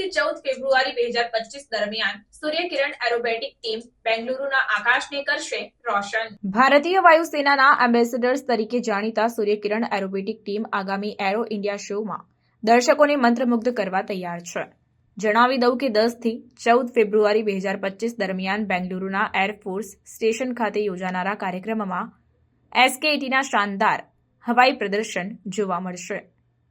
થી 14 ફેબ્રુઆરી 2025 દરમિયાન સૂર્યકિરણ aerobatic team બેંગલુરુના આકાશને કરશે રોશન। ભારતીય વાયુસેનાના એમ્બેસેડર્સ તરીકે જાણીતા સૂર્યકિરણ એરોબેટિક ટીમ આગામી એરો ઇન્ડિયા શોમાં દર્શકોને મંત્રમુગ્ધ કરવા તૈયાર છે। જણાવી દઉં કે 10 થી 14 ફેબ્રુઆરી 2025 દરમિયાન બેંગલુરુના એરફોર્સ સ્ટેશન ખાતે યોજાનારા કાર્યક્રમમાં એસકેટીના શાનદાર હવાઈ પ્રદર્શન જોવા મળશે।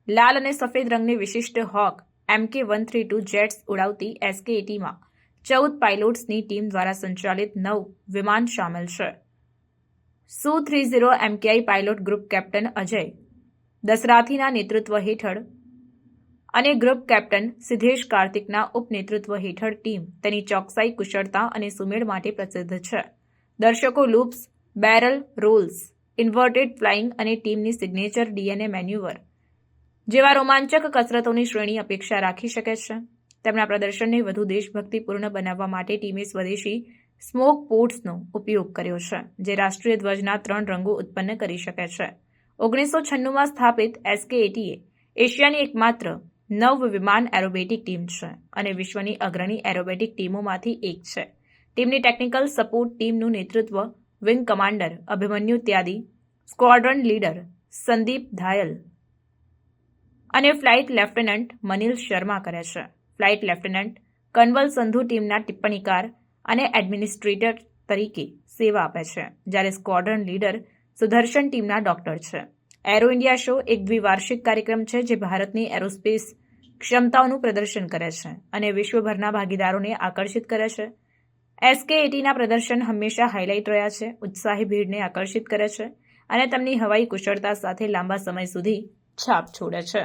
લાલ અને સફેદ રંગની વિશિષ્ટ હોક MK-132 જેટ્સ ઉડાવતી એસકેટીમાં 14 પાયલોટ્સની ટીમ દ્વારા સંચાલિત 9 વિમાન સામેલ છે। Su-30 MKI pilot group captain Ajay દસરાથીના નેતૃત્વ હેઠળ અને ગ્રુપ કેપ્ટન સિદ્ધેશ કાર્તિકના ઉપનેતૃત્વ હેઠળ ટીમ તેની ચોકસાઈ, કુશળતા અને સુમેળ માટે પ્રસિદ્ધ છે। દર્શકો loops, barrel Rolls, inverted flying અને ટીમની સિગ્નેચર DNA મેન્યુવર જેવા રોમાંચક કસરતોની શ્રેણી અપેક્ષા રાખી શકે છે। તેમના પ્રદર્શનને વધુ દેશભક્તિપૂર્ણ બનાવવા માટે ટીમે સ્વદેશી સ્મોક પોટ્સનો ઉપયોગ કર્યો છે, જે રાષ્ટ્રીય ધ્વજના 3 રંગો ઉત્પન્ન કરી શકે છે। 1996માં સ્થાપિત એસકેએટીએ એશિયાની એકમાત્ર નવ વિમાન એરોબેટિક ટીમ છે અને વિશ્વની અગ્રણી એરોબેટિક ટીમોમાંથી એક છે। ટીમની ટેકનિકલ સપોર્ટ ટીમનું નેતૃત્વ wing commander Abhimanyu Tyadi, squadron leader Sandeep Dhayal અને ફ્લાઇટ લેફ્ટનન્ટ મનિલ શર્મા કરે છે। ફ્લાઇટ લેફ્ટનન્ટ કનવલ સંધુ ટીમના ટિપ્પણીકાર અને એડમિનિસ્ટ્રેટર તરીકે સેવા આપે છે, જ્યારે સ્ક્વોડ્રન લીડર સુદર્શન ટીમના ડોક્ટર છે। એરો ઇન્ડિયા શો એક દ્વિવાર્ષિક કાર્યક્રમ છે જે ભારતની એરોસ્પેસ ક્ષમતાઓનું પ્રદર્શન કરે છે અને વિશ્વભરના ભાગીદારોને આકર્ષિત કરે છે। એસકેએટીના પ્રદર્શન હંમેશા હાઇલાઇટ રહ્યા છે, ઉત્સાહી ભીડને આકર્ષિત કરે છે અને તેમની હવાઈ કુશળતા સાથે લાંબા સમય સુધી છાપ છોડે છે।